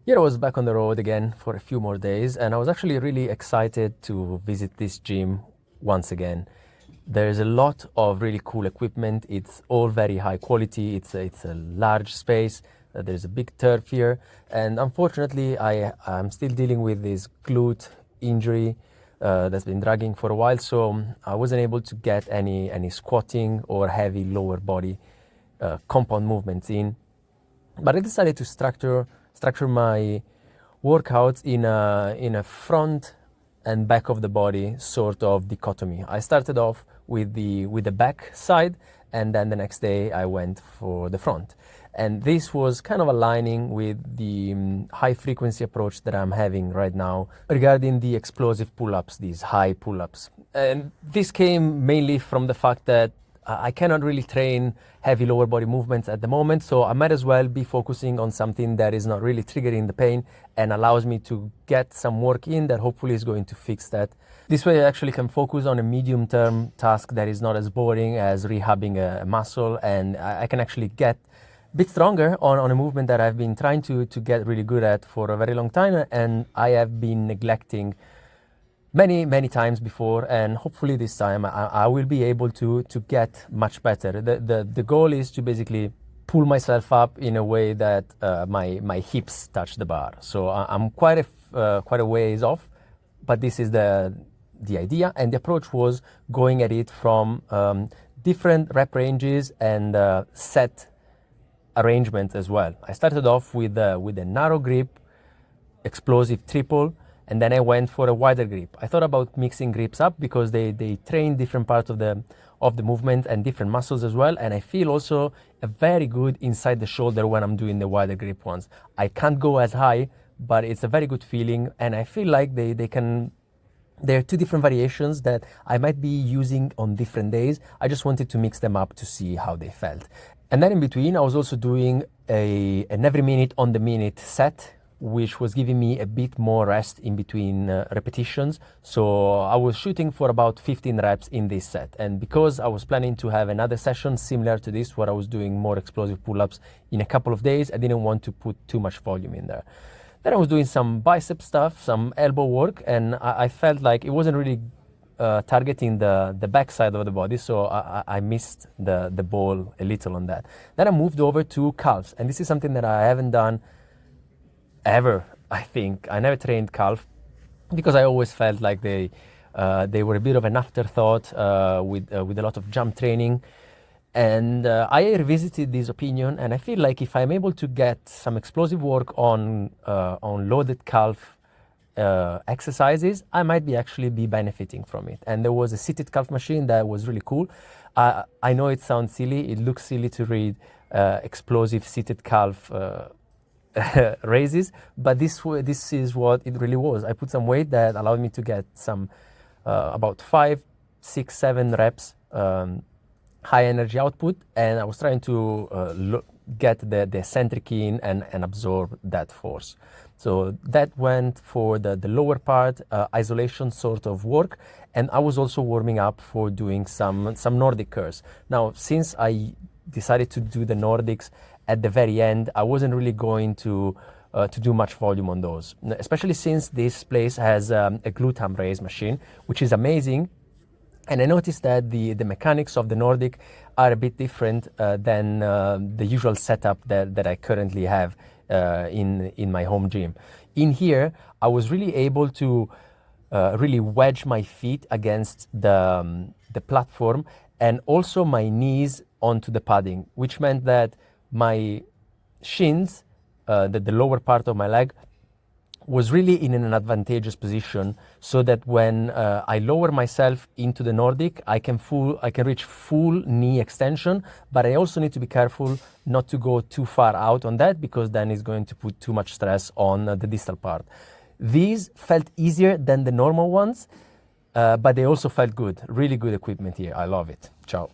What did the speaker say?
Here I was back on the road again for a few more days, and I was actually really excited to visit this gym once again. There's a lot of really cool equipment. It's all very high quality. It's a large space. There's a big turf here, and unfortunately, I'm still dealing with this glute injury that's been dragging for a while. So I wasn't able to get any squatting or heavy lower body compound movements in. But I decided to structure my workouts in a front and back of the body sort of dichotomy. I started off with the back side, and then the next day I went for the front. And this was kind of aligning with the high frequency approach that I'm having right now regarding the explosive pull-ups, these high pull-ups. And this came mainly from the fact that I cannot really train heavy lower body movements at the moment, so I might as well be focusing on something that is not really triggering the pain and allows me to get some work in that hopefully is going to fix that. This way I actually can focus on a medium-term task that is not as boring as rehabbing a muscle, and I can actually get a bit stronger on a movement that I've been trying to get really good at for a very long time, and I have been neglecting many times before, and hopefully this time I will be able to get much better. The goal is to basically pull myself up in a way that my hips touch the bar. So I'm quite a ways off, but this is the idea, and the approach was going at it from different rep ranges and set arrangements as well. I started off with a narrow grip explosive triple, and then I went for a wider grip. I thought about mixing grips up because they train different parts of the movement and different muscles as well. And I feel also a very good inside the shoulder when I'm doing the wider grip ones. I can't go as high, but it's a very good feeling. And I feel like there are two different variations that I might be using on different days. I just wanted to mix them up to see how they felt. And then in between, I was also doing an every minute on the minute set, which was giving me a bit more rest in between repetitions. So I was shooting for about 15 reps in this set. And because I was planning to have another session similar to this, where I was doing more explosive pull-ups in a couple of days, I didn't want to put too much volume in there. Then I was doing some bicep stuff, some elbow work, and I felt like it wasn't really targeting the back side of the body, so I missed the ball a little on that. Then I moved over to calves, and this is something that I haven't done ever. I think I never trained calf because I always felt like they were a bit of an afterthought with a lot of jump training. And I revisited this opinion, and I feel like if I'm able to get some explosive work on loaded calf exercises, I might actually be benefiting from it. And there was a seated calf machine that was really cool. I know it sounds silly. It looks silly to read explosive seated calf raises, but this is what it really was. I put some weight that allowed me to get some about 5, 6, 7 reps high energy output, and I was trying to get the eccentric in and absorb that force. So that went for the lower part, isolation sort of work, and I was also warming up for doing some Nordic curls. Now, since I decided to do the Nordics at the very end, I wasn't really going to do much volume on those, especially since this place has a glute ham raise machine, which is amazing. And I noticed that the mechanics of the Nordic are a bit different than the usual setup that I currently have in my home gym. In here, I was really able to really wedge my feet against the platform, and also my knees onto the padding, which meant that my shins, the lower part of my leg, was really in an advantageous position, so that when I lower myself into the Nordic, I can reach full knee extension, but I also need to be careful not to go too far out on that, because then it's going to put too much stress on the distal part. These felt easier than the normal ones, but they also felt good. Really good equipment here. I love it. Ciao.